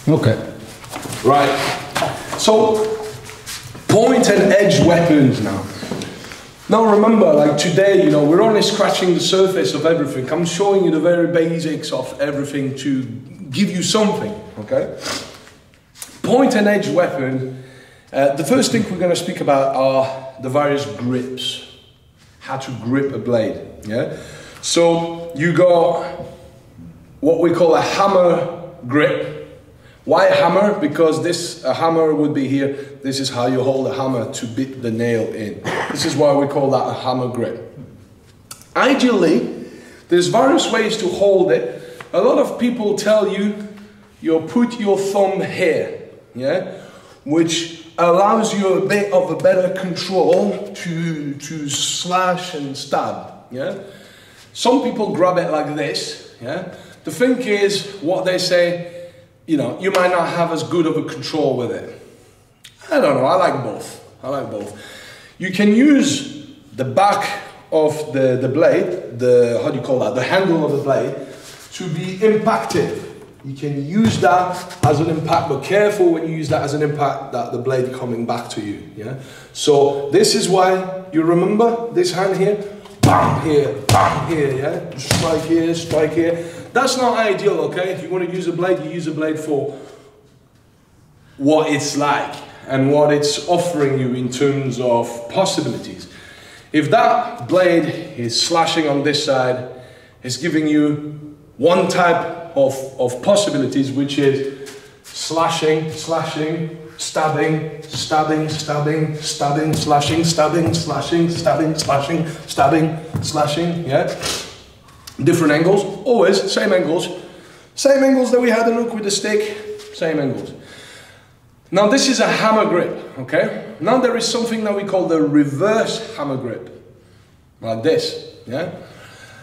Okay. Right. So, point and edge weapons now. Now remember, like today, you know, we're only scratching the surface of everything. I'm showing you the very basics of everything to give you something, okay? Point and edge weapon, the first thing we're going to speak about are the various grips. How to grip a blade, yeah? So, you got what we call a hammer grip. Why a hammer? Because a hammer would be here. This is how you hold a hammer to beat the nail in. This is why we call that a hammer grip. Ideally, there's various ways to hold it. A lot of people tell you, put your thumb here, yeah? Which allows you a bit of a better control to slash and stab, yeah? Some people grab it like this, yeah? The thing is, what they say, you know, you might not have as good of a control with it. I don't know, I like both. I like both. You can use the back of the blade, how do you call that? The handle of the blade, to be impactive. You can use that as an impact, but careful when you use that as an impact that the blade coming back to you, yeah? So this is why, you remember this hand here? Bam here, yeah? Strike here. That's not ideal, okay? If you want to use a blade, you use a blade for what it's like and what it's offering you in terms of possibilities. If that blade is slashing on this side, it's giving you one type of possibilities, which is slashing, stabbing, slashing, yeah? Different angles, always same angles that we had a look with the stick, same angles. Now this is a hammer grip, okay? Now there is something that we call the reverse hammer grip, like this, yeah?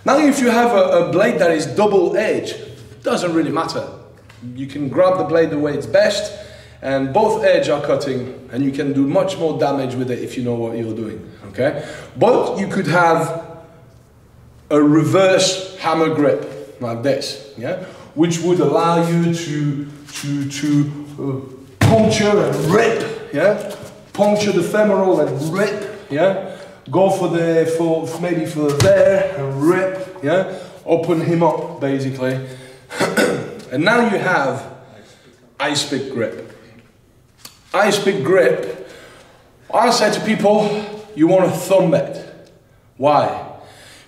Now if you have a blade that is double edge, doesn't really matter. You can grab the blade the way it's best, and both edges are cutting, and you can do much more damage with it if you know what you're doing, okay? But you could have a reverse hammer grip like this, yeah, which would allow you to puncture and rip, yeah, puncture the femoral and rip, yeah, go for maybe for there and rip, yeah, open him up basically, and now you have ice pick grip. Ice pick grip. I say to people, you want to thumb it. Why?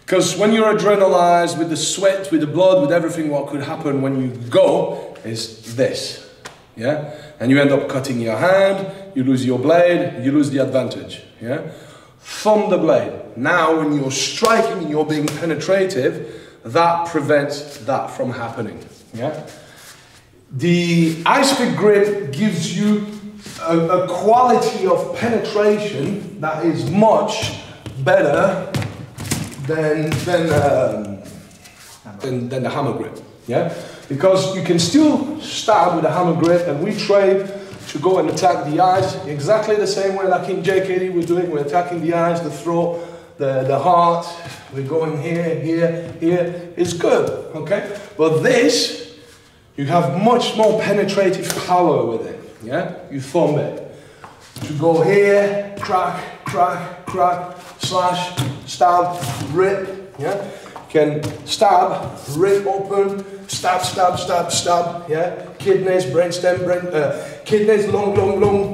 Because when you're adrenalized with the sweat, with the blood, with everything, what could happen when you go is this, yeah? And you end up cutting your hand, you lose your blade, you lose the advantage, yeah? Thumb the blade. Now when you're striking and you're being penetrative, that prevents that from happening, yeah? The ice pick grip gives you a quality of penetration that is much better than the hammer grip, yeah? Because you can still stab with a hammer grip, and we train to go and attack the eyes exactly the same way like in JKD we're doing. We're attacking the eyes, the throat, the heart. We're going here. It's good, okay? But this, you have much more penetrative power with it, yeah? You thumb it. To go here, crack, slash, stab, rip, yeah? You can stab, rip open, stab, yeah? Kidneys, brainstem, kidneys, long,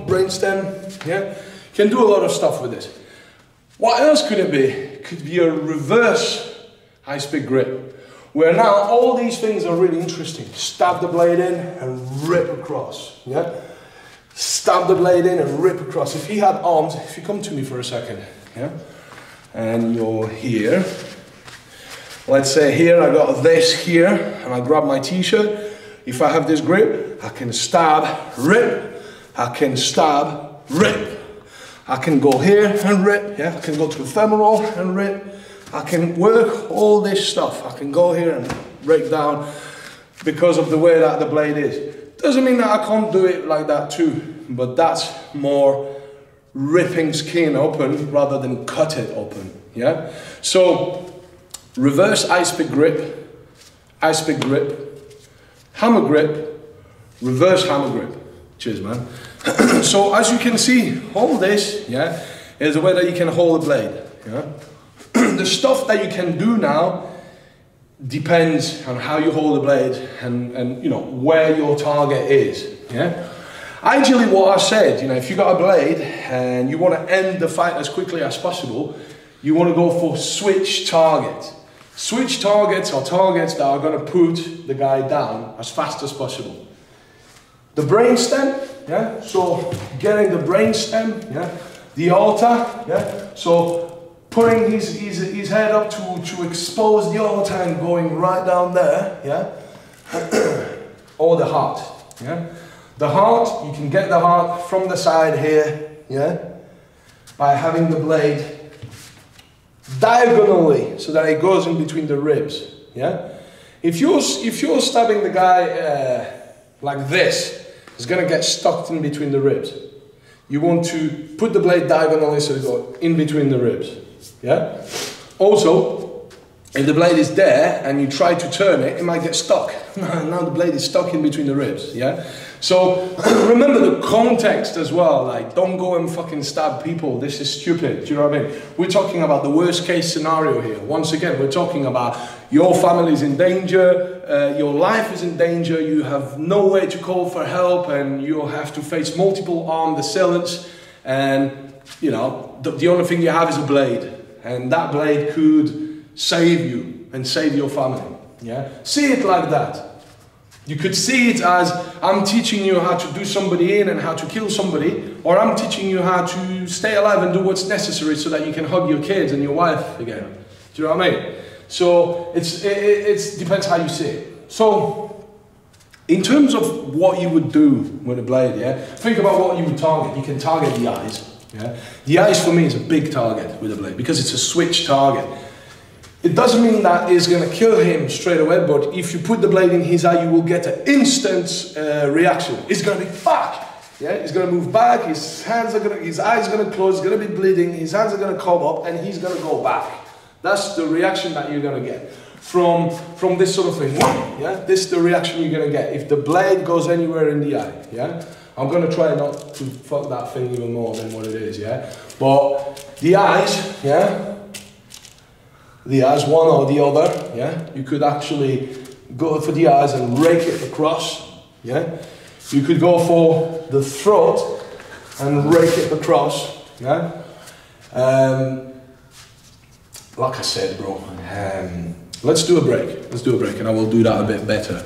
brainstem, yeah? You can do a lot of stuff with this. What else could it be? It could be a reverse ice pick grip, where now all these things are really interesting. Stab the blade in and rip across, yeah? Stab the blade in and rip across. If he had arms, if you come to me for a second, yeah? And you're here. Let's say here, I got this here, and I grab my t-shirt. If I have this grip, I can stab, rip. I can stab, rip. I can go here and rip, yeah? I can go to the femoral and rip. I can work all this stuff. I can go here and break down because of the way that the blade is. Doesn't mean that I can't do it like that too, but that's more ripping skin open rather than cut it open, yeah? So, reverse ice pick grip, hammer grip, reverse hammer grip. Cheers, man. So as you can see, all this, yeah, is a way that you can hold the blade. Yeah. The stuff that you can do now depends on how you hold the blade and you know where your target is. Yeah. Ideally, what I said, you know, if you got a blade and you want to end the fight as quickly as possible, you want to go for switch targets. Switch targets are targets that are going to put the guy down as fast as possible. The brainstem, yeah, so getting the brainstem, yeah, the altar, yeah, so putting his head up to expose the altar and going right down there, yeah, or the heart, yeah. The heart, you can get the heart from the side here, yeah, by having the blade diagonally so that it goes in between the ribs, yeah. If you're stabbing the guy like this, it's going to get stuck in between the ribs. You want to put the blade diagonally so it goes in between the ribs, yeah. Also, if the blade is there and you try to turn it, it might get stuck. Now the blade is stuck in between the ribs, yeah. So remember the context as well, like don't go and fucking stab people, this is stupid, do you know what I mean? We're talking about the worst case scenario here. Once again, we're talking about your family's in danger, your life is in danger, you have nowhere to call for help and you have to face multiple armed assailants and you know, the only thing you have is a blade and that blade could save you and save your family, yeah? See it like that. You could see it as, I'm teaching you how to do somebody in and how to kill somebody, or I'm teaching you how to stay alive and do what's necessary so that you can hug your kids and your wife again. Do you know what I mean? So it depends how you see it. So in terms of what you would do with a blade, yeah, think about what you would target. You can target the eyes. Yeah? The eyes for me is a big target with a blade because it's a switch target. It doesn't mean that it's going to kill him straight away, but if you put the blade in his eye, you will get an instant reaction. It's going to be fuck. Yeah, he's going to move back. His eyes are going to close. It's going to be bleeding. His hands are going to come up, and he's going to go back. That's the reaction that you're going to get from this sort of thing. Yeah, this is the reaction you're going to get if the blade goes anywhere in the eye. Yeah, I'm going to try not to fuck that thing even more than what it is. Yeah, but the eyes. Yeah. The eyes, one or the other, yeah? You could actually go for the eyes and rake it across, yeah? You could go for the throat and rake it across, yeah? Like I said, bro, let's do a break. Let's do a break and I will do that a bit better.